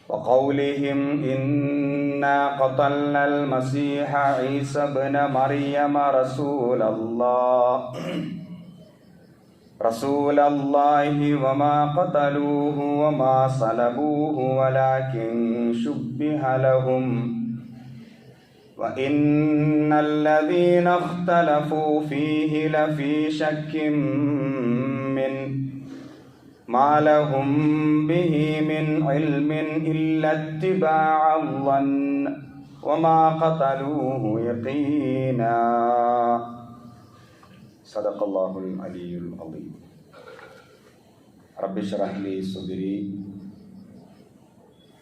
وقولهم إنا قتلنا المسيح عيسى ابن مريم رسول الله وما قتلوه وما صلبوه ولكن شبه لهم وإن الذين اختلفوا فيه لفي شك منه ما لهم به من علم إلا اتباع الظن وما قتلوه يقينا صدق الله العلي العظيم رب اشرح لي صدري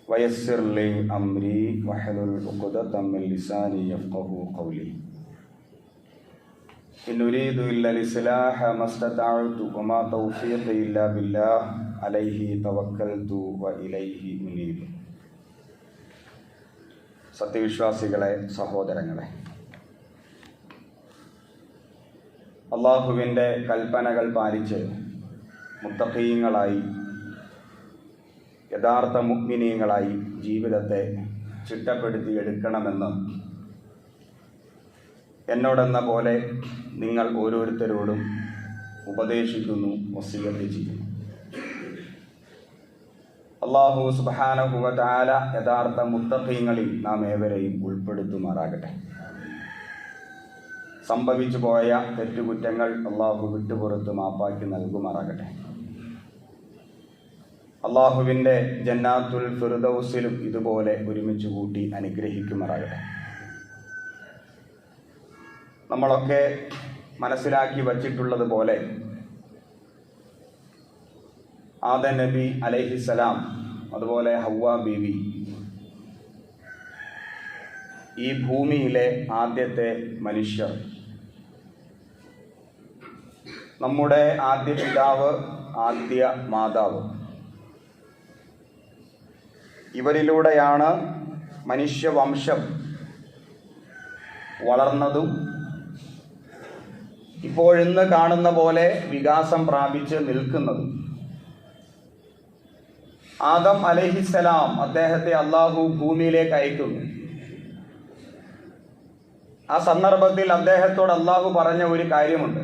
ويسر لي أمري واحلل عقدة من لساني يفقهوا قولي إن أريد إلا الإصلاح ما استطعت وما توفيقي إلا بالله عليه توكلت وإليه أنيب. സത്യവിശ്വാസികളെ, സഹോദരങ്ങളെ, അള്ളാഹുവിൻ്റെ കൽപ്പനകൾ പാലിച്ച് മുത്തഖീങ്ങളായി, യഥാർത്ഥ മുഅ്മിനീങ്ങളായി ജീവിതത്തെ ചിട്ടപ്പെടുത്തിയെടുക്കണമെന്ന് എന്നോടെന്ന പോലെ നിങ്ങൾ ഓരോരുത്തരോടും ഉപദേശിക്കുന്നു, വസിയ്യത്ത് ചെയ്യുന്നു. അല്ലാഹു സുബ്ഹാനഹു വ തആല യഥാർത്ഥ മുത്തഖീങ്ങളിൽ നാം ഏവരെയും ഉൾപ്പെടുത്തുമാറാകട്ടെ. സംഭവിച്ചു പോയ തെറ്റുകുറ്റങ്ങൾ അല്ലാഹു വിട്ടുപുറത്ത് മാപ്പാക്കി നൽകുമാറാകട്ടെ. അല്ലാഹുവിൻ്റെ ജന്നാത്തുൽ ഫിർദൗസിലും ഇതുപോലെ ഒരുമിച്ച് കൂട്ടി അനുഗ്രഹിക്കുമാറാകട്ടെ. നമ്മളൊക്കെ മനസ്സിലാക്കി വച്ചിട്ടുള്ളത് പോലെ ആദം നബി അലൈഹിസ്സലാം, അതുപോലെ ഹവ്വ ബീവി ഈ ഭൂമിയിലെ ആദ്യത്തെ മനുഷ്യർ, നമ്മുടെ ആദ്യ പിതാവ്, ആദ്യ മാതാവ്. ഇവരിലൂടെയാണ് മനുഷ്യവംശം വളർന്നതും ഇപ്പോഴിന്ന് കാണുന്ന പോലെ വികാസം പ്രാപിച്ച് നിൽക്കുന്നതും. ആദം അലൈഹിസ്സലാം, അദ്ദേഹത്തെ അള്ളാഹു ഭൂമിയിലേക്ക് അയക്കുന്നു. ആ സന്ദർഭത്തിൽ അദ്ദേഹത്തോട് അള്ളാഹു പറഞ്ഞ ഒരു കാര്യമുണ്ട്.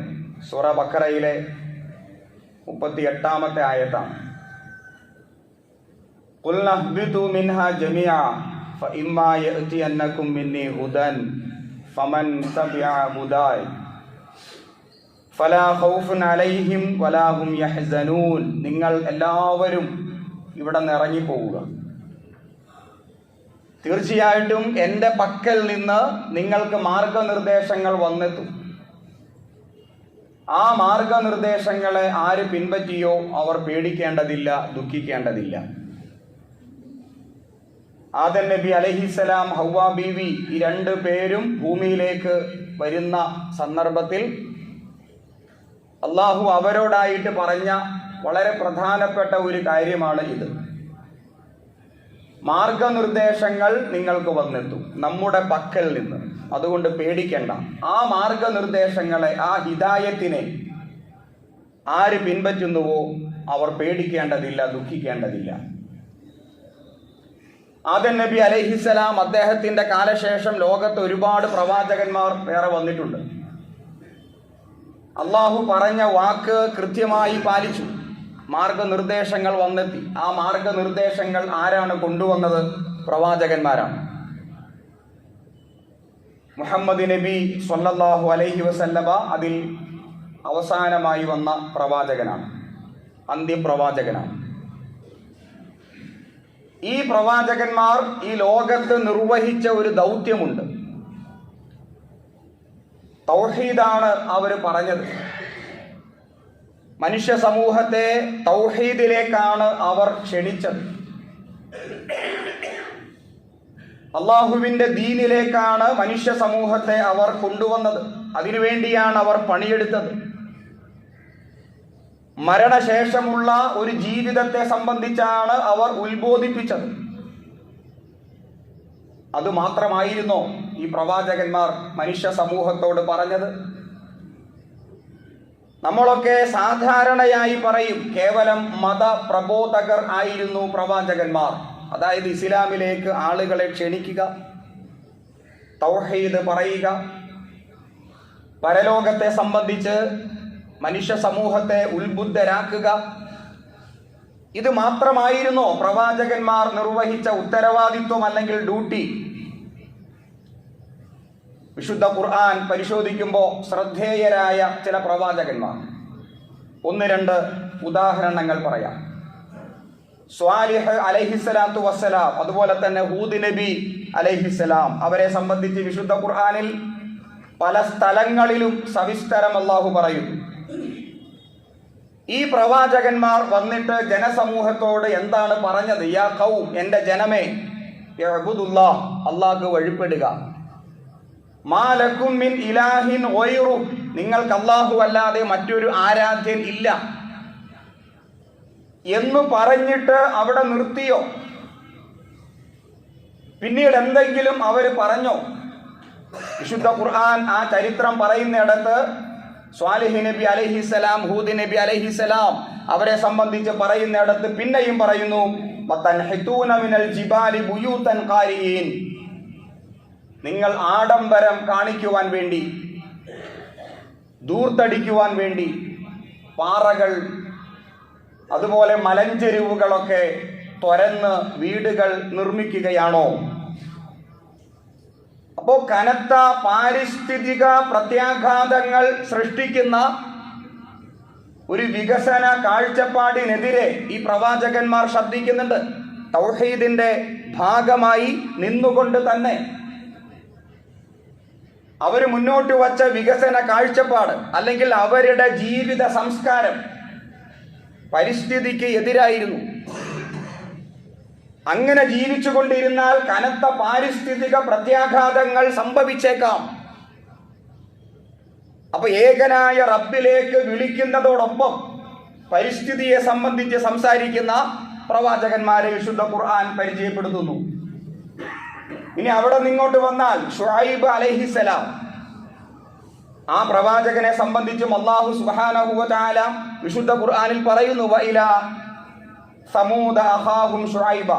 സൂറ ബഖറയിലെ 38-ാമത്തെ ആയത്താണ്. ഖുൽ നഹ്ബിതു മിൻഹാ ജമീഅ ഫഇമ്മാ യഅതിയന്നകും മിന്നി ഹുദൻ ഫമൻ തബിഅ ഹുദായ ഫലാ ഖൗഫുൻ അലൈഹിം വലാ ഹും യഹ്സനൂൻ. നിങ്ങൾ എല്ലാവരും ഇവിടെ നിന്ന് ഇറങ്ങിപ്പോവുക. തീർച്ചയായിട്ടും എൻ്റെ പക്കൽ നിന്ന് നിങ്ങൾക്ക് മാർഗനിർദ്ദേശങ്ങൾ വന്നെത്തും. ആ മാർഗനിർദ്ദേശങ്ങളെ ആര് പിൻപറ്റിയോ അവർ പേടിക്കേണ്ടതില്ല, ദുഃഖിക്കേണ്ടതില്ല. ആദം നബി അലൈഹിസ്സലാം, ഹവ്വ ബീവി, ഈ രണ്ടു പേരും ഭൂമിയിലേക്ക് വരുന്ന സന്ദർഭത്തിൽ അള്ളാഹു അവരോടായിട്ട് പറഞ്ഞ വളരെ പ്രധാനപ്പെട്ട ഒരു കാര്യമാണ് ഇത്. മാർഗനിർദ്ദേശങ്ങൾ നിങ്ങൾക്ക് വന്നെത്തും നമ്മുടെ പക്കൽ നിന്ന്, അതുകൊണ്ട് പേടിക്കേണ്ട. ആ മാർഗനിർദ്ദേശങ്ങളെ, ആ ഹിദായത്തിനെ ആര് പിൻപറ്റുന്നുവോ അവർ പേടിക്കേണ്ടതില്ല, ദുഃഖിക്കേണ്ടതില്ല. ആദം നബി അലൈഹിസ്സലാം, അദ്ദേഹത്തിന്റെ കാലശേഷം ലോകത്ത് ഒരുപാട് പ്രവാചകന്മാർ വേറെ വന്നിട്ടുണ്ട്. അള്ളാഹു പറഞ്ഞ വാക്ക് കൃത്യമായി പാലിച്ചു. മാർഗനിർദ്ദേശങ്ങൾ വന്നെത്തി. ആ മാർഗനിർദ്ദേശങ്ങൾ ആരാണ് കൊണ്ടുവന്നത്? പ്രവാചകന്മാരാണ്. മുഹമ്മദ് നബി സ്വല്ലല്ലാഹു അലൈഹി വസല്ലമ അതിൽ അവസാനമായി വന്ന പ്രവാചകനാണ്, അന്ത്യപ്രവാചകനാണ്. ഈ പ്രവാചകന്മാർ ഈ ലോകത്ത് നിർവഹിച്ച ഒരു ദൗത്യമുണ്ട്. തൗഹീദാണ് അവർ പറഞ്ഞത്. മനുഷ്യ സമൂഹത്തെ തൗഹീദിലേക്കാണ് അവർ ക്ഷണിച്ചത്. അള്ളാഹുവിൻ്റെ ദീനിലേക്കാണ് മനുഷ്യ സമൂഹത്തെ അവർ കൊണ്ടുവന്നത്. അതിനുവേണ്ടിയാണ് അവർ പണിയെടുത്തത്. മരണശേഷമുള്ള ഒരു ജീവിതത്തെ സംബന്ധിച്ചാണ് അവർ ഉത്ബോധിപ്പിച്ചത്. അതുമാത്രമായിരുന്നോ ഈ പ്രവാചകന്മാർ മനുഷ്യ സമൂഹത്തോട് പറഞ്ഞത്? നമ്മളൊക്കെ സാധാരണയായി പറയും കേവലം മതപ്രബോധകർ ആയിരുന്നു പ്രവാചകന്മാർ. അതായത് ഇസ്ലാമിലേക്ക് ആളുകളെ ക്ഷണിക്കുക, തൗഹീദ് പറയുക, പരലോകത്തെ സംബന്ധിച്ച് മനുഷ്യ സമൂഹത്തെ ഉത്ബുദ്ധരാക്കുക. ഇത് മാത്രമായിരുന്നോ പ്രവാചകന്മാർ നിർവഹിച്ച ഉത്തരവാദിത്വം അല്ലെങ്കിൽ ഡ്യൂട്ടി? വിശുദ്ധ ഖുർആൻ പരിശോധിക്കുമ്പോൾ ശ്രദ്ധേയരായ ചില പ്രവാചകന്മാർ, ഒന്ന് രണ്ട് ഉദാഹരണങ്ങൾ പറയാം. സ്വാലിഹ് അലൈഹിസ്സലാത്തു വസ്സലാം, അതുപോലെ തന്നെ ഹൂദ് നബി അലൈഹിസ്സലാം, അവരെ സംബന്ധിച്ച് വിശുദ്ധ ഖുർആനിൽ പല സ്ഥലങ്ങളിലും സവിസ്തരം അല്ലാഹു പറയുന്നു. ഈ പ്രവാചകന്മാർ വന്നിട്ട് ജനസമൂഹത്തോട് എന്താണ് പറഞ്ഞത്? യാ ഖൗം, എൻ്റെ ജനമേ, ഇഅ്ബുദുല്ലാഹ്, അല്ലാഹുക്ക് വഴിപ്പെടുക. മാ ലക്കും മിൻ ഇലാഹിൻ ഗൈറു, നിങ്ങൾക്ക് അല്ലാഹു അല്ലാതെ മറ്റൊരു ആരാധ്യൻ ഇല്ല എന്ന് പറഞ്ഞിട്ട് അവിടെ നിർത്തിയോ? പിന്നീട് എന്തെങ്കിലും അവർ പറഞ്ഞോ? വിശുദ്ധ ഖുർആൻ ആ ചരിത്രം പറയുന്നിടത്ത് സ്വാലിഹ് നബി അലൈഹിസ്സലാം, ഹൂദ് നബി അലൈഹിസ്സലാം അവരെ സംബന്ധിച്ച് പറയുന്നിടത്ത് പിന്നെയും പറയുന്നു, വതൻഹിതൂന മിനൽ ജിബാലി ബുയൂതൻ ഖാരിയീൻ, നിങ്ങൾ ആഡംബരം കാണിക്കുവാൻ വേണ്ടി, ദൂർത്തടിക്കുവാൻ വേണ്ടി പാറകൾ, അതുപോലെ മലഞ്ചെരുവുകളൊക്കെ തുരന്ന് വീടുകൾ നിർമ്മിക്കുകയാണോ? അപ്പോൾ കനത്ത പാരിസ്ഥിതിക പ്രത്യാഘാതങ്ങൾ സൃഷ്ടിക്കുന്ന ഒരു വികസന കാഴ്ചപ്പാടിനെതിരെ ഈ പ്രവാചകന്മാർ ശബ്ദിക്കുന്നുണ്ട്. തൗഹീദിന്റെ ഭാഗമായി നിന്നുകൊണ്ട് തന്നെ അവർ മുന്നോട്ട് വച്ച വികസന കാഴ്ചപ്പാട് അല്ലെങ്കിൽ അവരുടെ ജീവിത സംസ്കാരം പരിസ്ഥിതിക്ക് എതിരായിരുന്നു. അങ്ങനെ ജീവിച്ചുകൊണ്ടിരുന്നാൽ കനത്ത പാരിസ്ഥിതിക പ്രത്യാഘാതങ്ങൾ സംഭവിച്ചേക്കാം. അപ്പൊ ഏകനായ റബ്ബിലേക്ക് വിളിക്കുന്നതോടൊപ്പം പരിസ്ഥിതിയെ സംബന്ധിച്ച് സംസാരിക്കുന്ന പ്രവാചകന്മാരെ വിശുദ്ധ ഖുർആൻ പരിചയപ്പെടുത്തുന്നു. ഇനി അവിടെ നിങ്ങോട്ട് വന്നാൽ ശുഐബ് അലൈഹിസ്സലാം, ആ പ്രവാചകനെ സംബന്ധിച്ചും അല്ലാഹു സുബ്ഹാനഹു വ തആല വിശുദ്ധ ഖുർആനിൽ പറയുന്നു, വഇലാ സമൂദ അഖാഹും ശുഐബ,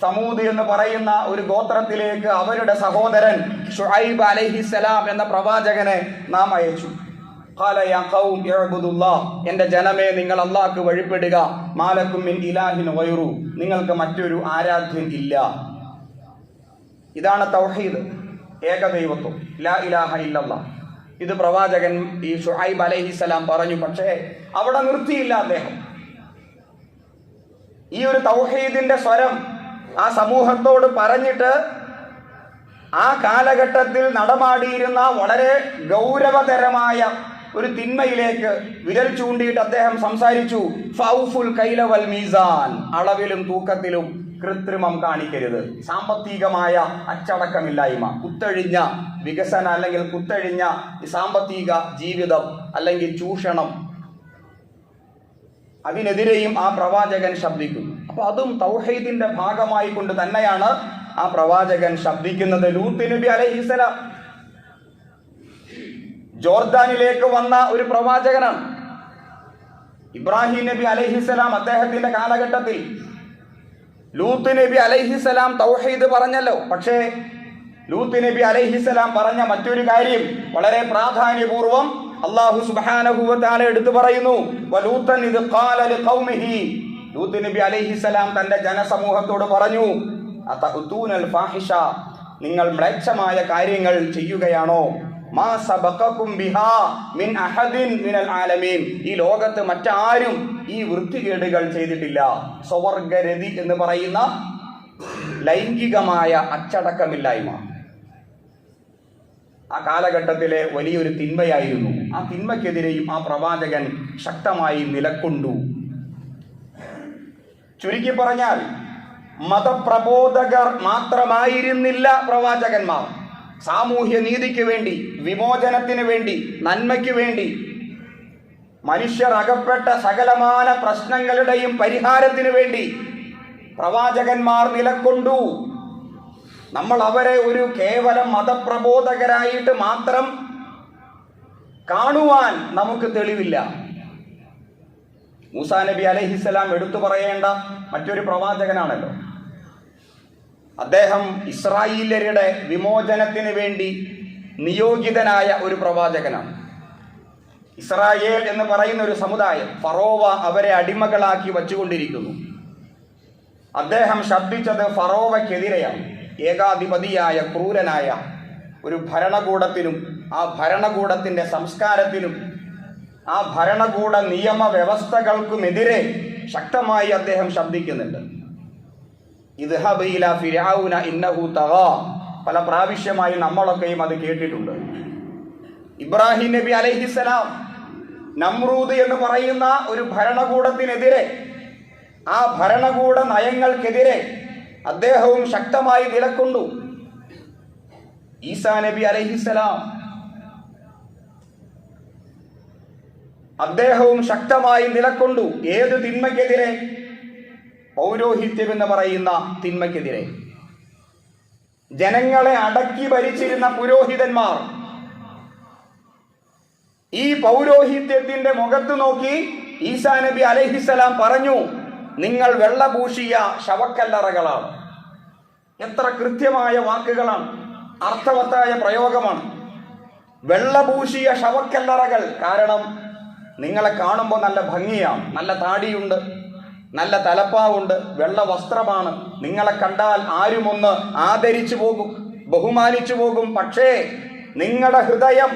സമൂദ് എന്ന് പറയുന്ന ഒരു ഗോത്രത്തിലേക്ക് അവരുടെ സഹോദരൻ ശുഐബ് അലൈഹിസ്സലാം എന്ന പ്രവാചകനെ നാം അയച്ചു. ഖാല യാ ഖൗം ഇഅ്ബുദുല്ലാഹ്, എൻ്റെ ജനമേ, നിങ്ങൾ അല്ലാഹുക്ക് വഴിപ്പെടുക. മാലക്കും മിൻ ഇലാഹിൻ ഗൈറു, നിങ്ങൾക്ക് മറ്റൊരു ആരാധ്യൻ ഇല്ല. ഇതാണ് തൗഹീദ്, ഏകദൈവത്വം, ലാ ഇലാഹ ഇല്ലല്ലാഹ്. ഇത് പ്രവാചകൻ ഈ ശുഐബ് അലൈഹിസ്സലാം പറഞ്ഞു. പക്ഷേ അവിടെ നിർത്തിയില്ല അദ്ദേഹം. ഈ ഒരു തൗഹീദിന്റെ സ്വരം ആ സമൂഹത്തോട് പറഞ്ഞിട്ട് ആ കാലഘട്ടത്തിൽ നടമാടിയിരുന്ന വളരെ ഗൗരവതരമായ ഒരു തിന്മയിലേക്ക് വിരൽ ചൂണ്ടിയിട്ട് അദ്ദേഹം സംസാരിച്ചു. ഫൗഫുൽ കൈല വൽ മീസാൻ, അളവിലും തൂക്കത്തിലും കൃത്രിമം കാണിക്കരുത്. സാമ്പത്തികമായ അച്ചടക്കമില്ലായ്മ, കുത്തഴിഞ്ഞ വികസന അല്ലെങ്കിൽ കുത്തഴിഞ്ഞ സാമ്പത്തിക ജീവിതം അല്ലെങ്കിൽ ചൂഷണം, അതിനെതിരെയും ആ പ്രവാചകൻ ശബ്ദിക്കുന്നു. അപ്പൊ അതും തൗഹീദിന്റെ ഭാഗമായി കൊണ്ട് തന്നെയാണ് ആ പ്രവാചകൻ ശബ്ദിക്കുന്നത്. ലൂത്ത് നബി അലൈഹിസ്സലാം ജോർദാനിലേക്ക് വന്ന ഒരു പ്രവാചകനാണ്. ഇബ്രാഹിം നബി അലൈഹിസ്സലാം അദ്ദേഹത്തിന്റെ കാലഘട്ടത്തിൽ ലൂത്ത് നബി അലൈഹിസ്സലാം തൗഹീദ് പറഞ്ഞല്ലോ. പക്ഷേ ലൂത്ത് നബി അലൈഹിസ്സലാം പറഞ്ഞ മറ്റൊരു കാര്യം വളരെ പ്രാധാന്യപൂർവം അല്ലാഹു സുബ്ഹാനഹു വ തആല എടുത്തു പറയുന്നു. വലൂതൻ ഇദ് ഖാല ലിഖൗമിഹി, ലൂത്ത് നബി അലൈഹിസ്സലാം തന്റെ ജനസമൂഹത്തോട് പറഞ്ഞു, അതഉതൂനൽ ഫാഹിഷ, നിങ്ങൾ മ്ലേച്ഛമായ കാര്യങ്ങൾ ചെയ്യുകയാണോ? മാ സബഖകും ബിഹാ മിൻ അഹദിൻ മിനൽ ആലമീൻ, ഈ ലോകത്ത് മറ്റാരും ഈ വൃത്തികേടുകൾ ചെയ്തിട്ടില്ല. സ്വവർഗരതി എന്ന് പറയുന്ന ലൈംഗികമായ അച്ചടക്കമില്ലായ്മ ആ കാലഘട്ടത്തിലെ വലിയൊരു തിന്മയായിരുന്നു. ആ തിന്മയ്ക്കെതിരെയും ആ പ്രവാചകൻ ശക്തമായി നിലകൊണ്ടു. ചുരുക്കി പറഞ്ഞാൽ മതപ്രബോധകർ മാത്രമായിരുന്നില്ല പ്രവാചകന്മാർ. സാമൂഹ്യ നീതിക്ക് വേണ്ടി, വിമോചനത്തിന് വേണ്ടി, നന്മയ്ക്ക് വേണ്ടി, മനുഷ്യർ അകപ്പെട്ട സകലമാന പ്രശ്നങ്ങളുടെയും പരിഹാരത്തിന് വേണ്ടി പ്രവാചകന്മാർ നിലകൊണ്ടു. നമ്മൾ അവരെ ഒരു കേവലം മതപ്രബോധകരായിട്ട് മാത്രം കാണുവാൻ നമുക്ക് തെളിവില്ല. മൂസാ നബി അലൈഹിസ്സലാം എടുത്തു പറയേണ്ട മറ്റൊരു പ്രവാചകനാണല്ലോ. അദ്ദേഹം ഇസ്രായേല്യരുടെ വിമോചനത്തിന് വേണ്ടി നിയോഗിതനായ ഒരു പ്രവാചകനാണ്. ഇസ്രായേൽ എന്ന് പറയുന്ന ഒരു സമുദായം, ഫറോവ അവരെ അടിമകളാക്കി വച്ചുകൊണ്ടിരിക്കുന്നു. അദ്ദേഹം ശബ്ദിച്ചത് ഫറോവയ്ക്കെതിരെയാണ്. ഏകാധിപതിയായ ക്രൂരനായ ഒരു ഭരണകൂടത്തിനും ആ ഭരണകൂടത്തിൻ്റെ സംസ്കാരത്തിനും ആ ഭരണകൂട നിയമവ്യവസ്ഥകൾക്കുമെതിരെ ശക്തമായി അദ്ദേഹം ശബ്ദിക്കുന്നുണ്ട്. ഇദ്ഹബ് ഇലാ ഫിർഔന ഇന്നഹു തഗാ, പല പ്രാവശ്യമായി നമ്മളൊക്കെയും അത് കേട്ടിട്ടുണ്ട്. ഇബ്രാഹിം നബി അലൈഹിസ്സലാം നമ്രൂദ് എന്ന് പറയുന്ന ഒരു ഭരണകൂടത്തിനെതിരെ, ആ ഭരണകൂട നയങ്ങൾക്കെതിരെ അദ്ദേഹവും ശക്തമായി നിലകൊണ്ടു. ഈസാ നബി അലൈഹിസ്സലാം അദ്ദേഹവും ശക്തമായി നിലകൊണ്ടു. ഏത് തിന്മയ്ക്കെതിരെ? പൗരോഹിത്യം എന്ന് പറയുന്ന തിന്മയ്ക്കെതിരെ. ജനങ്ങളെ അടക്കി ഭരിച്ചിരുന്ന പുരോഹിതന്മാർ ഈ പൗരോഹിത്യത്തിന്റെ മുഖത്ത് നോക്കി ഈസാ നബി അലൈഹിസ്സലാം പറഞ്ഞു, നിങ്ങൾ വെള്ളപൂശിയ ശവക്കല്ലറകളാണ്. എത്ര കൃത്യമായ വാക്കുകളാണ്, അർത്ഥവത്തായ പ്രയോഗമാണ്. വെള്ളപൂശിയ ശവക്കല്ലറകൾ. കാരണം നിങ്ങളെ കാണുമ്പോൾ നല്ല ഭംഗിയാണ്, നല്ല താടിയുണ്ട്, നല്ല തലപ്പാവുണ്ട്, വെള്ള വസ്ത്രമാണ്. നിങ്ങളെ കണ്ടാൽ ആരുമൊന്ന് ആദരിച്ചു പോകും, ബഹുമാനിച്ചു പോകും. പക്ഷേ നിങ്ങളുടെ ഹൃദയം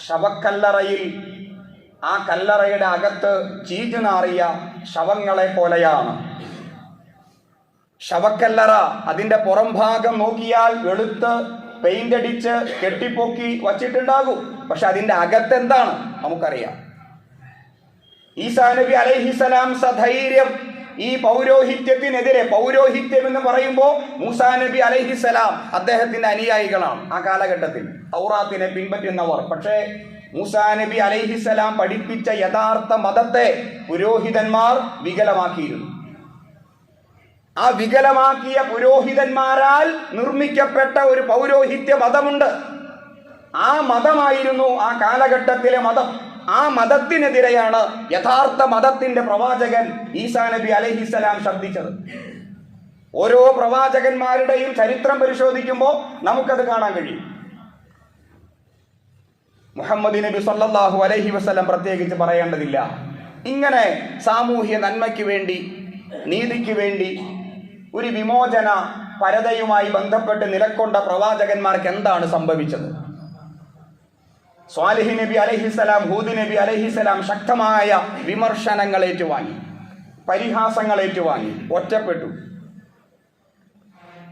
ശവക്കല്ലറയിൽ, ആ കല്ലറയുടെ അകത്ത് ചീഞ്ഞുനാറിയ ശവങ്ങളെ പോലെയാണ്. ശവക്കല്ലറ, അതിന്റെ പുറം ഭാഗം നോക്കിയാൽ വെളുത്ത് പെയിന്റ് അടിച്ച് കെട്ടിപ്പൊക്കി വച്ചിട്ടുണ്ടാകും. പക്ഷെ അതിന്റെ അകത്തെന്താണ് നമുക്കറിയാം. ഈസാ നബി അലൈഹിസ്സലാം സധൈര്യം ഈ പൗരോഹിത്യത്തിനെതിരെ, പൗരോഹിത്യം എന്ന് പറയുമ്പോൾ മൂസാ നബി അലൈഹിസ്സലാം അദ്ദേഹത്തിന്റെ അനുയായികളാണ് ആ കാലഘട്ടത്തിൽ, തൗറാത്തിനെ പിൻപറ്റുന്നവർ. പക്ഷേ മൂസാ നബി അലൈഹിസ്സലാം പഠിപ്പിച്ച യഥാർത്ഥ മതത്തെ പുരോഹിതന്മാർ വികലമാക്കിയിരുന്നു. ആ വികലമാക്കിയ പുരോഹിതന്മാരാൽ നിർമ്മിക്കപ്പെട്ട ഒരു പൗരോഹിത്യ മതമുണ്ട്. ആ മതമായിരുന്നു ആ കാലഘട്ടത്തിലെ മതം. ആ മതത്തിനെതിരെയാണ് യഥാർത്ഥ മതത്തിന്റെ പ്രവാചകൻ ഈസാ നബി അലൈഹിസ്സലാം ശബ്ദിച്ചത്. ഓരോ പ്രവാചകന്മാരുടെയും ചരിത്രം പരിശോധിക്കുമ്പോൾ നമുക്കത് കാണാൻ കഴിയും. മുഹമ്മദ് നബി സല്ലല്ലാഹു അലൈഹി വസല്ലം പ്രത്യേകിച്ച് പറയേണ്ടതില്ല. ഇങ്ങനെ സാമൂഹ്യ നന്മയ്ക്ക് വേണ്ടി, നീതിക്ക് വേണ്ടി, ഒരു വിമോചന പരതയുമായി ബന്ധപ്പെട്ട് നിലകൊണ്ട പ്രവാചകന്മാർക്ക് എന്താണ് സംഭവിച്ചത്? സ്വാലിഹ് നബി അലൈഹിസ്സലാം, ഹൂദ് നബി അലൈഹിസ്സലാം ശക്തമായ വിമർശനങ്ങൾ ഏറ്റുവാങ്ങി, പരിഹാസങ്ങൾ ഏറ്റുവാങ്ങി, ഒറ്റപ്പെട്ടു.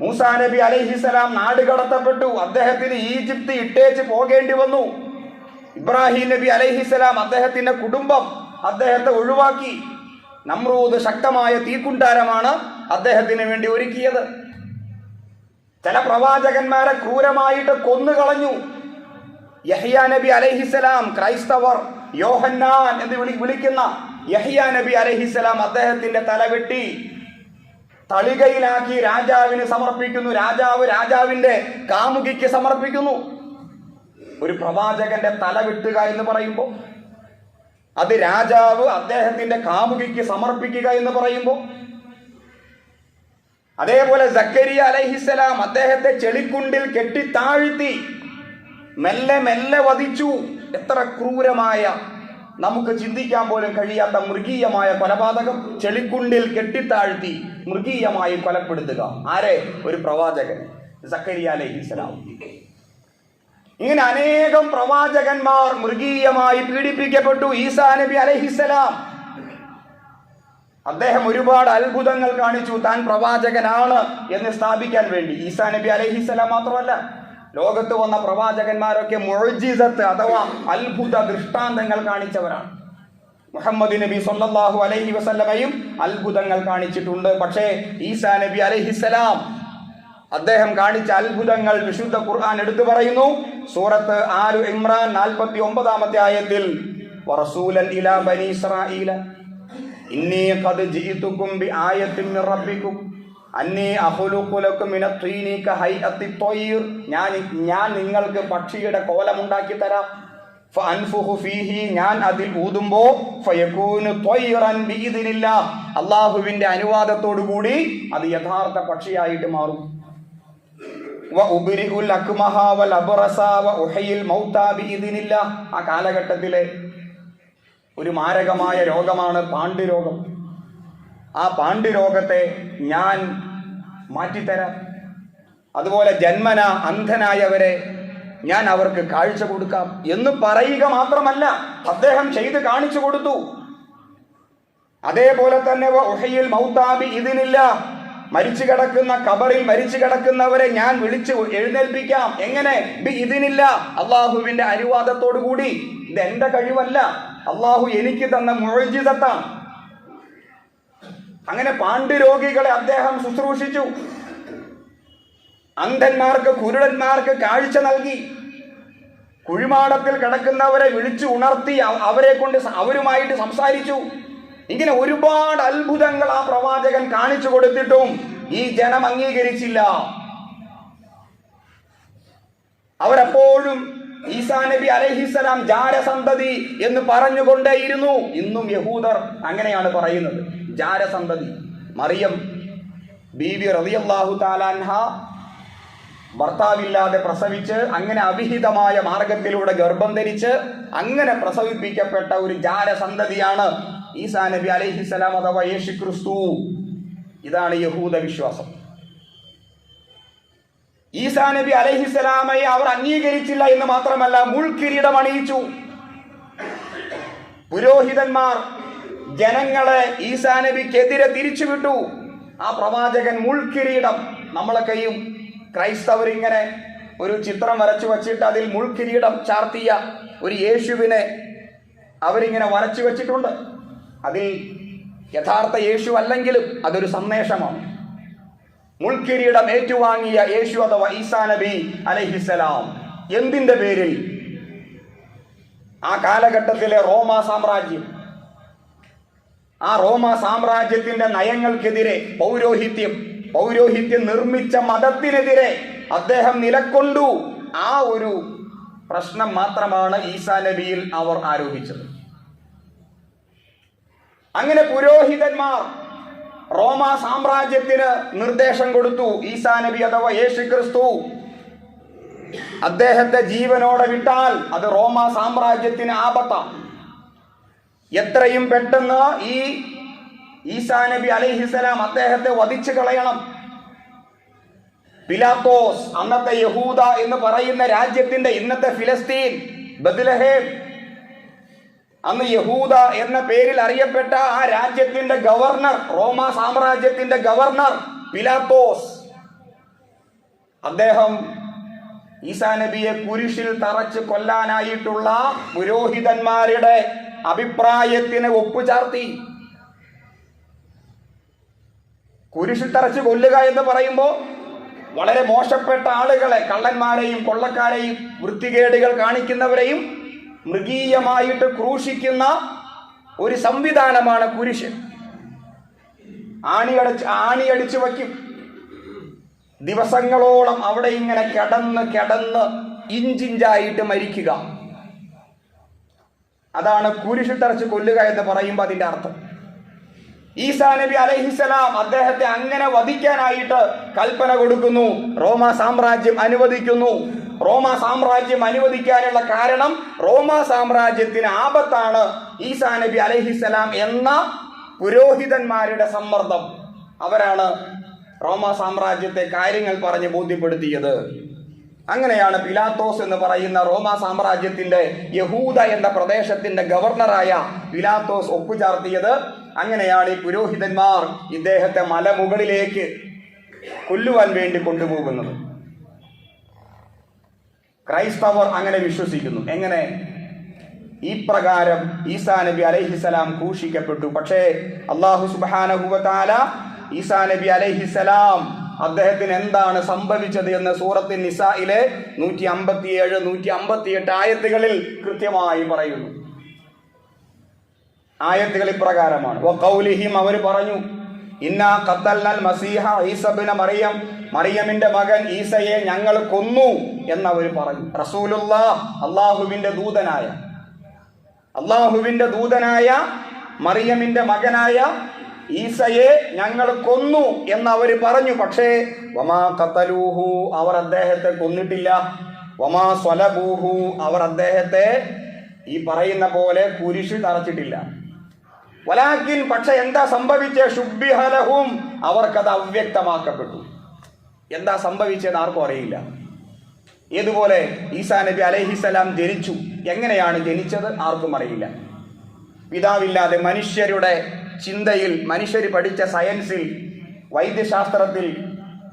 മൂസാ നബി അലൈഹിസ്സലാം നാട് കടത്തപ്പെട്ടു. അദ്ദേഹത്തിന് ഈജിപ്ത് ഇട്ടേച്ച് പോകേണ്ടി വന്നു. ഇബ്രാഹിം നബി അലൈഹിസ്സലാം, അദ്ദേഹത്തിന്റെ കുടുംബം അദ്ദേഹത്തെ ഒഴിവാക്കി. നമ്രൂദ് ശക്തമായ തീക്കുണ്ടാരമാണ് അദ്ദേഹത്തിന് വേണ്ടി ഒരുക്കിയത്. ചില പ്രവാചകന്മാരെ ക്രൂരമായിട്ട് കൊന്നുകളഞ്ഞു. യഹ്യ നബി അലൈഹിസ്സലാം, ക്രൈസ്തവർ യോഹന്നാൻ എന്ന് വിളിക്കുന്ന യഹ്യ നബി അലൈഹിസ്സലാം, അദ്ദേഹത്തിന്റെ തല വെട്ടി തളികയിലാക്കി രാജാവിന് സമർപ്പിക്കുന്നു. രാജാവ് രാജാവിന്റെ കാമുകിക്ക് സമർപ്പിക്കുന്നു. ഒരു പ്രവാചകന്റെ തല വെട്ടുക എന്ന് പറയുമ്പോൾ, അത് രാജാവ് അദ്ദേഹത്തിന്റെ കാമുകിക്ക് സമർപ്പിക്കുക എന്ന് പറയുമ്പോൾ, അതേപോലെ സക്കരിയ അലൈഹിസ്സലാം അദ്ദേഹത്തെ ചെളിക്കുണ്ടിൽ കെട്ടിത്താഴ്ത്തി മെല്ലെ മെല്ലെ വധിച്ചു. എത്ര ക്രൂരമായ, നമുക്ക് ചിന്തിക്കാൻ പോലും കഴിയാത്ത മൃഗീയമായ കൊലപാതകം. ചെളിക്കുണ്ടിൽ കെട്ടിത്താഴ്ത്തി മൃഗീയമായി കൊലപ്പെടുത്തുക. ആരെ? ഒരു പ്രവാചകൻ, സക്കരിയ അലൈഹിസ്സലാം. ഇങ്ങനെ അനേകം പ്രവാചകന്മാർ മൃഗീയമായി പീഡിപ്പിക്കപ്പെട്ടു. ഈസാ നബി അലൈഹിസ്സലാം, അദ്ദേഹം ഒരുപാട് അത്ഭുതങ്ങൾ കാണിച്ചു താൻ പ്രവാചകനാണ് എന്ന് സ്ഥാപിക്കാൻ വേണ്ടി. ഈസാ നബി അലൈഹിസ്സലാം മാത്രമല്ല, ലോകത്ത് വന്ന പ്രവാചകന്മാരൊക്കെ മുഅ്ജിസത്ത് അഥവാ അത്ഭുത ദൃഷ്ടാന്തങ്ങൾ കാണിച്ചവരാണ്. മുഹമ്മദ് നബി സല്ലല്ലാഹു അലൈഹി വസല്ലമയും അത്ഭുതങ്ങൾ കാണിച്ചിട്ടുണ്ട്. പക്ഷേ ഈസാ നബി അലൈഹിസ്സലാം അദ്ദേഹം കാണിച്ച അത്ഭുതങ്ങൾ വിശുദ്ധ ഖുർആൻ എടുത്തു പറയുന്നു. സൂറത്ത് ആലു ഇമ്രാൻ 49-ാമത്തെ ആയത്തിൽ, വറസൂലൻ ഇലാ ബനി ഇസ്രായീല ഇന്നി ഖദ് ജിഇതുകും ബിആയത്തിൻ മിർ റബ്ബികും അന്നി അഖ്ലുഖു ലക്കും മിനത് തീനി കഹൈഅത്തി ത്വയ്ർ. ഞാൻ നിങ്ങൾക്ക് പക്ഷിയുടെ കോലമുണ്ടാക്കി തരാം. ഫഅൻഫുഖു ഫീഹി, ഞാൻ അതിൽ ഊതുമ്പോ ഫയകൂനു ത്വയ്റൻ ബിഇദ്നില്ലാഹ്, അല്ലാഹുവിന്റെ അനുവാദത്തോടു കൂടി അത് യഥാർത്ഥ പക്ഷിയായിട്ട് മാറും. വഉബ്രിഉൽ അക്മഹ വൽ അബ്റസ വഉഹയിൽ മൗതാ ബിഇദ്നില്ലാഹ്. ആ കാലഘട്ടത്തിലെ ഒരു മാരകമായ രോഗമാണ് പാണ്ഡുരോഗം. ആ പാണ്ഡുരോഗത്തെ ഞാൻ മാറ്റിത്തരാം. അതുപോലെ ജന്മന അന്ധനായവരെ ഞാൻ അവർക്ക് കാഴ്ച കൊടുക്കാം എന്ന് പറയുക മാത്രമല്ല, അദ്ദേഹം ചെയ്ത് കാണിച്ചു കൊടുത്തു. അതേപോലെ തന്നെ വഉഹയിൽ മൗതാ ബിഇദ്നില്ലാഹ്, മരിച്ചു കിടക്കുന്ന ഖബറിൽ മരിച്ചു കിടക്കുന്നവരെ ഞാൻ വിളിച്ചു എഴുന്നേൽപ്പിക്കാം. എങ്ങനെ? ബിഇദ്നില്ലാഹ്, അള്ളാഹുവിന്റെ അനുവാദത്തോടു കൂടി. ഇത് എന്റെ കഴിവല്ല, അള്ളാഹു എനിക്ക് തന്ന മുഅ്ജിസത്താണ്. അങ്ങനെ പാണ്ഡുരോഗികളെ അദ്ദേഹം ശുശ്രൂഷിച്ചു. അന്ധന്മാർക്ക് കുരുടന്മാർക്ക് കാഴ്ച നൽകി. കുഴിമാടത്തിൽ കിടക്കുന്നവരെ വിളിച്ചു ഉണർത്തി അവരെ കൊണ്ട് അവരുമായിട്ട് സംസാരിച്ചു. ഇങ്ങനെ ഒരുപാട് അത്ഭുതങ്ങൾ ആ പ്രവാചകൻ കാണിച്ചു കൊടുത്തിട്ടും ഈ ജനം അംഗീകരിച്ചില്ല. അവരെപ്പോഴും ഈസാ നബി അലൈഹിസ്സലാം ജാരസന്തതി എന്ന് പറഞ്ഞുകൊണ്ടേയിരുന്നു. ഇന്നും യഹൂദർ അങ്ങനെയാണ് പറയുന്നത്, ജാരസന്തതി. മറിയം ബീവി റളിയല്ലാഹു തആല അൻഹ ഭർത്താവില്ലാതെ പ്രസവിച്ച് അങ്ങനെ അവിഹിതമായ മാർഗത്തിലൂടെ ഗർഭം ധരിച്ച് അങ്ങനെ പ്രസവിപ്പിക്കപ്പെട്ട ഒരു ജാരസന്തതിയാണ് ഈസാ നബി അലൈഹിസ്സലാം അഥവാ യേശു ക്രിസ്തു. ഇതാണ് യഹൂദ വിശ്വാസം. ഈസാ നബി അലൈഹിസ്സലാമയെ അവർ അംഗീകരിച്ചില്ല എന്ന് മാത്രമല്ല, മുൾക്കിരീടം അണിയിച്ചു. പുരോഹിതന്മാർ ജനങ്ങളെ ഈസാ നബിക്കെതിരെ തിരിച്ചുവിട്ടു. ആ പ്രവാചകൻ മുൾക്കിരീടം, നമ്മളൊക്കെയും ക്രൈസ്തവരിങ്ങനെ ഒരു ചിത്രം വരച്ചു വച്ചിട്ട് അതിൽ മുൾക്കിരീടം ചാർത്തിയ ഒരു യേശുവിനെ അവരിങ്ങനെ വരച്ചു വച്ചിട്ടുണ്ട്. അതിൽ യഥാർത്ഥ യേശു അല്ലെങ്കിലും അതൊരു സന്ദേശമാണ്. മുൾക്കിരീടം ഏറ്റുവാങ്ങിയ യേശു അഥവാ ഈസാ നബി അലൈഹിസ്സലാം. എന്തിന്റെ പേരിൽ? ആ കാലഘട്ടത്തിലെ റോമാ സാമ്രാജ്യം, ആ റോമാ സാമ്രാജ്യത്തിന്റെ നയങ്ങൾക്കെതിരെ പൗരോഹിത്യം നിർമ്മിച്ച മതത്തിനെതിരെ അദ്ദേഹം നിലകൊണ്ടു. ആ ഒരു പ്രശ്നം മാത്രമാണ് ഈസാ നബിയിൽ അവർ ആരോപിച്ചത്. അങ്ങനെ പുരോഹിതന്മാർ റോമാ സാമ്രാജ്യത്തിന് നിർദ്ദേശം കൊടുത്തു. ഈസാ നബി അഥവാ യേശു ക്രിസ്തു അദ്ദേഹത്തെ ജീവനോടെ വിട്ടാൽ അത് റോമാ സാമ്രാജ്യത്തിന് ആപത്താണ്. എത്രയും പെട്ടെന്ന് ഈ ഈസാ നബി അലൈഹിസ്സലാം അദ്ദേഹത്തെ വധിച്ചു കളയണം. പിലാത്തോസ്, അന്നത്തെ യഹൂദ എന്ന് പറയുന്ന രാജ്യത്തിന്റെ, ഇന്നത്തെ ഫിലസ്തീൻ, ബത്ലഹേം, അന്ന് യഹൂദ എന്ന പേരിൽ അറിയപ്പെട്ട ആ രാജ്യത്തിന്റെ ഗവർണർ, റോമാ സാമ്രാജ്യത്തിന്റെ ഗവർണർ പിലാത്തോസ്, അദ്ദേഹം ഈസാ നബിയെ കുരിശിൽ തറച്ച് കൊല്ലാനായിട്ടുള്ള പുരോഹിതന്മാരുടെ അഭിപ്രായത്തിന് ഒപ്പുചാർത്തി. കുരിശിൽ തറച്ച് കൊല്ലുക എന്ന് പറയുമ്പോൾ വളരെ മോശപ്പെട്ട ആളുകളെ, കള്ളന്മാരെയും കൊള്ളക്കാരെയും വൃത്തികേടുകൾ കാണിക്കുന്നവരെയും മൃഗീയമായിട്ട് ക്രൂശിക്കുന്ന ഒരു സംവിധാനമാണ് കുരിശ്. ആണിയടിച്ചു വയ്ക്കും. ദിവസങ്ങളോളം അവിടെ ഇങ്ങനെ കിടന്ന് ഇഞ്ചിഞ്ചായിട്ട് മരിക്കുക. അതാണ് കുരിശിൽ തറച്ച് കൊല്ലുക എന്ന് പറയുമ്പോൾ അതിന്റെ അർത്ഥം. ഈസാ നബി അലൈഹിസ്സലാം അദ്ദേഹത്തെ അങ്ങനെ വധിക്കാനായിട്ട് കൽപ്പന കൊടുക്കുന്നു. റോമാ സാമ്രാജ്യം അനുവദിക്കുന്നു. റോമാ സാമ്രാജ്യം അനുവദിക്കാനുള്ള കാരണം റോമാ സാമ്രാജ്യത്തിന് ആപത്താണ് ഈസാ നബി അലൈഹിസ്സലാം എന്ന പുരോഹിതന്മാരുടെ സമ്മർദ്ദം. അവരാണ് റോമാ സാമ്രാജ്യത്തെ കാര്യങ്ങൾ പറഞ്ഞ് ബോധ്യപ്പെടുത്തിയത്. അങ്ങനെയാണ് പിലാത്തോസ് എന്ന് പറയുന്ന റോമാ സാമ്രാജ്യത്തിന്റെ യഹൂദ എന്ന പ്രദേശത്തിന്റെ ഗവർണറായ പിലാത്തോസ് ഒപ്പുചാർത്തിയത്. അങ്ങനെയാണ് ഈ പുരോഹിതന്മാർ ഇദ്ദേഹത്തെ മലമുകളിലേക്ക് കൊല്ലുവാൻ വേണ്ടി കൊണ്ടുപോകുന്നത്. ക്രൈസ്തവർ അങ്ങനെ വിശ്വസിക്കുന്നു. എങ്ങനെ? ഈ പ്രകാരം ഈസാ നബി അലൈഹിസ്സലാം ക്രൂശിക്കപ്പെട്ടു. പക്ഷേ അല്ലാഹു സുബ്ഹാനഹു വ തആല ഈസാ നബി അലൈഹിസ്സലാം അദ്ദേഹത്തിന് എന്താണ് സംഭവിച്ചത് എന്ന് സൂറത്തുൻ നിസായിലെ 157, 158 ആയത്തുകളിൽ കൃത്യമായി പറയുന്നു. ആയത്തുകൾ ഇപ്രകാരമാണ്. വഖൗലിഹിം, അവർ പറഞ്ഞു, ഇന്നാ ഖത്തൽനൽ മസീഹ ഈസ ഇബ്നു മറിയം, മറിയമിന്റെ മകൻ ഈസയെ ഞങ്ങൾ കൊന്നു എന്നവർ പറഞ്ഞു. റസൂലുള്ളാഹ്, അള്ളാഹുവിന്റെ ദൂതനായ മറിയമിന്റെ മകനായ ഈസയെ ഞങ്ങൾ കൊന്നു എന്നവർ പറഞ്ഞു. പക്ഷേ വമാ ഖതലൂഹു, അവർ അദ്ദേഹത്തെ കൊന്നിട്ടില്ല. വമാ സ്വലബൂഹു, അവർ അദ്ദേഹത്തെ ഈ പറയുന്ന പോലെ കുരിശിൽ തറച്ചിട്ടില്ല. വലാകിൻ, പക്ഷെ എന്താ സംഭവിച്ചേ? ശുബ്ബിഹ ലഹും, അവർക്കത് അവ്യക്തമാക്കപ്പെട്ടു. എന്താ സംഭവിച്ചത് ആർക്കും അറിയില്ല. ഏതുപോലെ ഈസാ നബി അലൈഹിസ്സലാം ജനിച്ചു, എങ്ങനെയാണ് ജനിച്ചത് ആർക്കും അറിയില്ല. പിതാവില്ലാതെ മനുഷ്യരുടെ ചിന്തയിൽ, മനുഷ്യർ പഠിച്ച സയൻസിൽ, വൈദ്യശാസ്ത്രത്തിൽ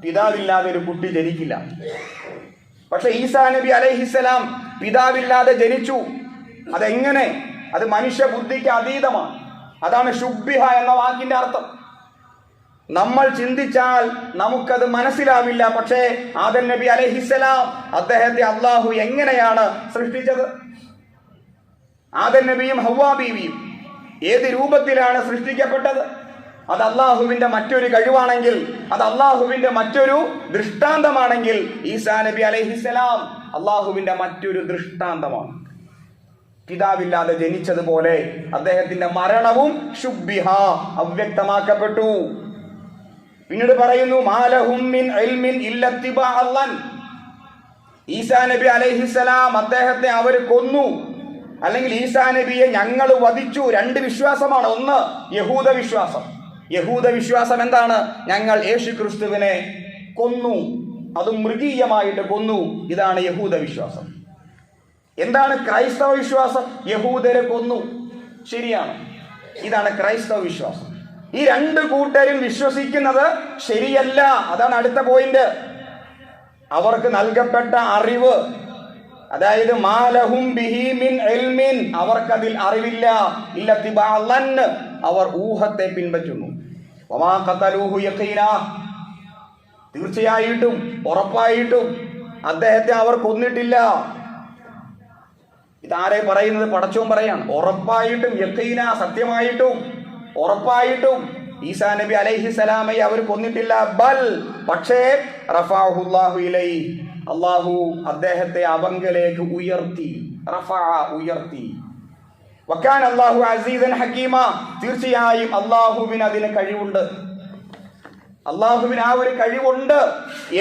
പിതാവില്ലാതെ ഒരു കുട്ടി ജനിക്കില്ല. പക്ഷെ ഈസാ നബി അലൈഹിസ്സലാം പിതാവില്ലാതെ ജനിച്ചു. അതെങ്ങനെ? അത് മനുഷ്യ ബുദ്ധിക്ക് അതീതമാണ്. അതാണ് ശുബ്ബിഹ എന്ന വാക്കിന്റെ അർത്ഥം. നമ്മൾ ചിന്തിച്ചാൽ നമുക്കത് മനസ്സിലാവില്ല. പക്ഷേ ആദം നബി അലൈഹിസ്സലാം, അദ്ദേഹത്തെ അള്ളാഹു എങ്ങനെയാണ് സൃഷ്ടിച്ചത്? ആദം നബിയും ഹവ്വാ ബീവിയും ഏത് രൂപത്തിലാണ് സൃഷ്ടിക്കപ്പെട്ടത്? അത് അള്ളാഹുവിന്റെ മറ്റൊരു കഴിവാണെങ്കിൽ, അത് അള്ളാഹുവിന്റെ മറ്റൊരു ദൃഷ്ടാന്തമാണെങ്കിൽ, ഈസാ നബി അലൈഹിസ്സലാം അള്ളാഹുവിന്റെ മറ്റൊരു ദൃഷ്ടാന്തമാണ്. പിതാവില്ലാതെ ജനിച്ചതുപോലെ അദ്ദേഹത്തിന്റെ മരണവും ശുബ്ബിഹ, അവ്യക്തമാക്കപ്പെട്ടു. പിന്നീട് പറയുന്നു, മാലഹും മിൻ ഇൽമിൻ ഇല്ലത്തിബാഅൻ, ഈസാ നബി അലൈഹിസ്സലാം അദ്ദേഹത്തെ അവർ കൊന്നു, അല്ലെങ്കിൽ ഈസാ നബിയെ ഞങ്ങൾ വധിച്ചു. രണ്ട് വിശ്വാസമാണ്. ഒന്ന് യഹൂദ വിശ്വാസം. യഹൂദ വിശ്വാസം എന്താണ്? ഞങ്ങൾ യേശു ക്രിസ്തുവിനെ കൊന്നു, അതും മൃഗീയമായിട്ട് കൊന്നു. ഇതാണ് യഹൂദ വിശ്വാസം. എന്താണ് ക്രൈസ്തവ വിശ്വാസം? യഹൂദരെ കൊന്നു, ശരിയാണ്. ഇതാണ് ക്രൈസ്തവ വിശ്വാസം. ഈ രണ്ട് കൂട്ടരും വിശ്വസിക്കുന്നത് ശരിയല്ല. അതാണ് അടുത്ത പോയിന്റ്. അവർക്ക് നൽകപ്പെട്ട അറിവ്, അതായത് മാലഹും ബിഹി മിൻ ഇൽമിൻ, അവർക്കതിൽ അറിവില്ല. ഇല്ലത്തിബാഅൻ, അവർ ഊഹത്തെ പിൻപറ്റുന്നു. വമാ ഖതലൂഹു യഖീനാ, തീർച്ചയായിട്ടും ഉറപ്പായിട്ടും അദ്ദേഹത്തെ അവർ കൊന്നിട്ടില്ല. ഇതാരെ പറയുന്നത്? പടച്ചോൻ പറയാണ്. ഉറപ്പായിട്ടും, യഖീനാ, സത്യമായിട്ടും, ഉറപ്പായിട്ടും ഈസാ നബി അലൈഹിസ്സലാമയെ അവർ കൊന്നിട്ടില്ല. ബൽ, പക്ഷേ റഫഅഹുല്ലാഹു ഇലൈഹി, അള്ളാഹു അദ്ദേഹത്തെ അവങ്കലേക്ക് ഉയർത്തി. റഫഅ, ഉയർത്തി. വകാന അല്ലാഹു അസീസൻ ഹകീമ, തീർച്ചയായും അള്ളാഹുവിന് അതിന് കഴിവുണ്ട്. അള്ളാഹുവിന് ആ ഒരു കഴിവുണ്ട്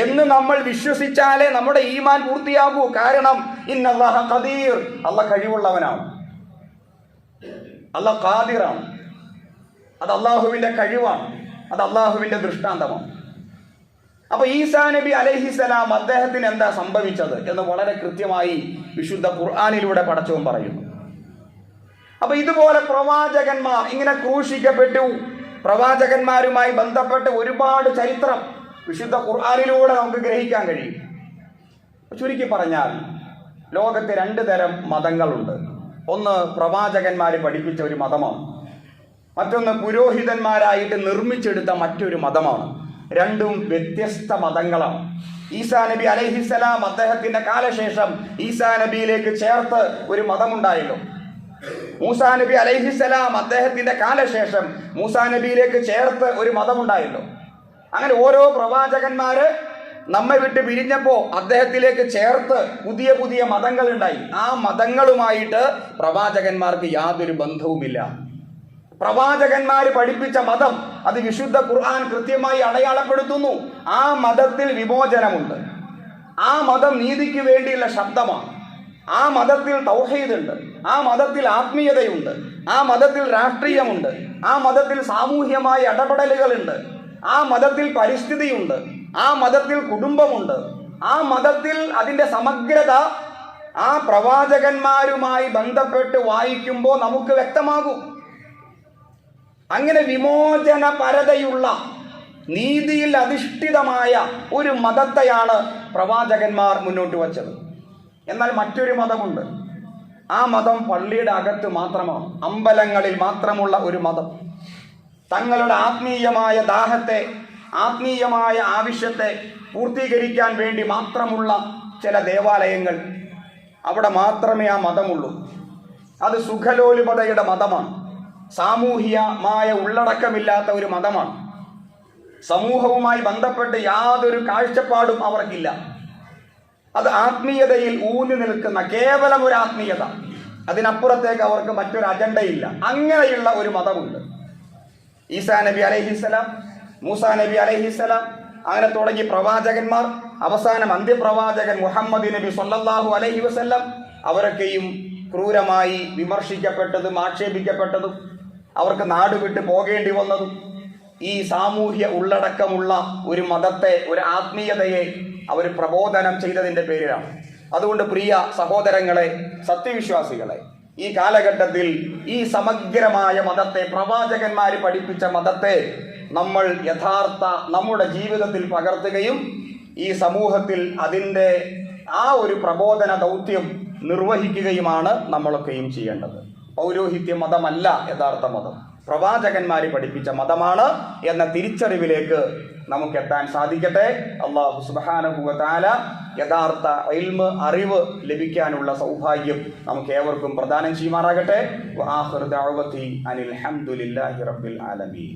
എന്ന് നമ്മൾ വിശ്വസിച്ചാലേ നമ്മുടെ ഈമാൻ പൂർത്തിയാകൂ. കാരണം ഇന്നല്ലാഹ ഖദീർ, അള്ളാഹ് കഴിവുള്ളവനാണ്, അള്ളാഹ് ഖാദിറാണ്. അത് അള്ളാഹുവിന്റെ കഴിവാണ്, അത് അള്ളാഹുവിന്റെ ദൃഷ്ടാന്തമാണ്. അപ്പൊ ഈസാ നബി അലൈഹിസ്സലാം അദ്ദേഹത്തിന് എന്താ സംഭവിച്ചത് എന്ന് വളരെ കൃത്യമായി വിശുദ്ധ ഖുർആനിലൂടെ പടച്ചവൻ പറയുന്നു. അപ്പൊ ഇതുപോലെ പ്രവാചകന്മാർ ഇങ്ങനെ ക്രൂശിക്കപ്പെട്ടു. പ്രവാചകന്മാരുമായി ബന്ധപ്പെട്ട് ഒരുപാട് ചരിത്രം വിശുദ്ധ ഖുർആനിലൂടെ നമുക്ക് ഗ്രഹിക്കാൻ കഴിയും. ചുരുക്കി പറഞ്ഞാൽ ലോകത്ത് രണ്ട് തരം മതങ്ങളുണ്ട്. ഒന്ന് പ്രവാചകന്മാർ പഠിപ്പിച്ച ഒരു മതമാണ്, മറ്റൊന്ന് പുരോഹിതന്മാരായിട്ട് നിർമ്മിച്ചെടുത്ത മറ്റൊരു മതമാണ്. രണ്ടും വ്യത്യസ്ത മതങ്ങളാണ്. ഈസാ നബി അലൈഹിസ്സലാം അദ്ദേഹത്തിന്റെ കാലശേഷം ഈസാ നബിയിലേക്ക് ചേർത്ത് ഒരു മതമുണ്ടായല്ലോ. മൂസാ നബി അലൈഹിസ്സലാം അദ്ദേഹത്തിന്റെ കാലശേഷം മൂസാ നബിയിലേക്ക് ചേർത്ത് ഒരു മതമുണ്ടായല്ലോ. അങ്ങനെ ഓരോ പ്രവാചകന്മാര് നമ്മെ വിട്ട് പിരിഞ്ഞപ്പോ അദ്ദേഹത്തിലേക്ക് ചേർത്ത് പുതിയ പുതിയ മതങ്ങൾ ഉണ്ടായി. ആ മതങ്ങളുമായിട്ട് പ്രവാചകന്മാർക്ക് യാതൊരു ബന്ധവുമില്ല. പ്രവാചകന്മാര് പഠിപ്പിച്ച മതം അത് വിശുദ്ധ ഖുർആൻ കൃത്യമായി അടയാളപ്പെടുത്തുന്നു. ആ മതത്തിൽ വിമോചനമുണ്ട്, ആ മതം നീതിക്ക് വേണ്ടിയുള്ള ശബ്ദമാണ്, ആ മതത്തിൽ തൗഹീദുണ്ട്, ആ മതത്തിൽ ആത്മീയതയുണ്ട്, ആ മതത്തിൽ രാഷ്ട്രീയമുണ്ട്, ആ മതത്തിൽ സാമൂഹ്യമായ ഇടപെടലുകളുണ്ട്, ആ മതത്തിൽ പരിസ്ഥിതിയുണ്ട്, ആ മതത്തിൽ കുടുംബമുണ്ട്, ആ മതത്തിൽ അതിൻ്റെ സമഗ്രത ആ പ്രവാചകന്മാരുമായി ബന്ധപ്പെട്ട് വായിക്കുമ്പോൾ നമുക്ക് വ്യക്തമാകും. അങ്ങനെ വിമോചനപരതയുള്ള നീതിയിൽ അധിഷ്ഠിതമായ ഒരു മതത്തെയാണ് പ്രവാചകന്മാർ മുന്നോട്ട് വച്ചത്. എന്നാൽ മറ്റൊരു മതമുണ്ട്. ആ മതം പള്ളിയുടെ അകത്ത് മാത്രമാണ്, അമ്പലങ്ങളിൽ മാത്രമുള്ള ഒരു മതം. തങ്ങളുടെ ആത്മീയമായ ദാഹത്തെ, ആത്മീയമായ ആവശ്യത്തെ പൂർത്തീകരിക്കാൻ വേണ്ടി മാത്രമുള്ള ചില ദേവാലയങ്ങൾ, അവിടെ മാത്രമേ ആ മതമുള്ളൂ. അത് സുഖലോലുപതയുടെ മതമാണ്, സാമൂഹികമായ ഉള്ളടക്കമില്ലാത്ത ഒരു മതമാണ്. സമൂഹവുമായി ബന്ധപ്പെട്ട് യാതൊരു കാഴ്ചപ്പാടും അവർക്കില്ല. അത് ആത്മീയതയിൽ ഊന്നി നിൽക്കുന്ന കേവലം ഒരു ആത്മീയത, അതിനപ്പുറത്തേക്ക് അവർക്ക് മറ്റൊരു അജണ്ടയില്ല. അങ്ങനെയുള്ള ഒരു മതമുണ്ട്. ഈസാ നബി അലൈഹിസ്സലാം, മൂസാ നബി അലൈഹിസ്സലാം, അങ്ങനെ തുടങ്ങി പ്രവാചകന്മാർ, അവസാനം അന്ത്യപ്രവാചകൻ മുഹമ്മദ് നബി സ്വല്ലല്ലാഹു അലൈഹി വസല്ലം, അവരൊക്കെയും ക്രൂരമായി വിമർശിക്കപ്പെട്ടതും ആക്ഷേപിക്കപ്പെട്ടതും അവർക്ക് നാട് വിട്ട് പോകേണ്ടി വന്നതും ഈ സാമൂഹ്യ ഉള്ളടക്കമുള്ള ഒരു മതത്തെ, ഒരു ആത്മീയതയെ അവർ പ്രബോധനം ചെയ്തതിൻ്റെ പേരിലാണ്. അതുകൊണ്ട് പ്രിയ സഹോദരങ്ങളെ, സത്യവിശ്വാസികളെ, ഈ കാലഘട്ടത്തിൽ ഈ സമഗ്രമായ മതത്തെ, പ്രവാചകന്മാർ പഠിപ്പിച്ച മതത്തെ നമ്മൾ നമ്മുടെ ജീവിതത്തിൽ പകർത്തുകയും ഈ സമൂഹത്തിൽ അതിൻ്റെ ആ ഒരു പ്രബോധന ദൗത്യം നിർവഹിക്കുകയുമാണ് നമ്മളൊക്കെയും ചെയ്യേണ്ടത്. പൗരോഹിത്യ മതമല്ല യഥാർത്ഥ മതം, പ്രവാചകന്മാർ പഠിപ്പിച്ച മതമാണ് എന്ന തിരിച്ചറിവിലേക്ക് നമുക്ക് എത്താൻ സാധിക്കട്ടെ. അല്ലാഹു സുബ്ഹാനഹു വ തആല യഥാർത്ഥ അറിവ് ലഭിക്കാനുള്ള സൗഭാഗ്യം നമുക്ക് ഏവർക്കും പ്രദാനം ചെയ്യുമാറാകട്ടെ. വ ആഖിറു ദഅവതി അനിൽ ഹംദുലില്ലാഹി റബ്ബിൽ ആലമീൻ.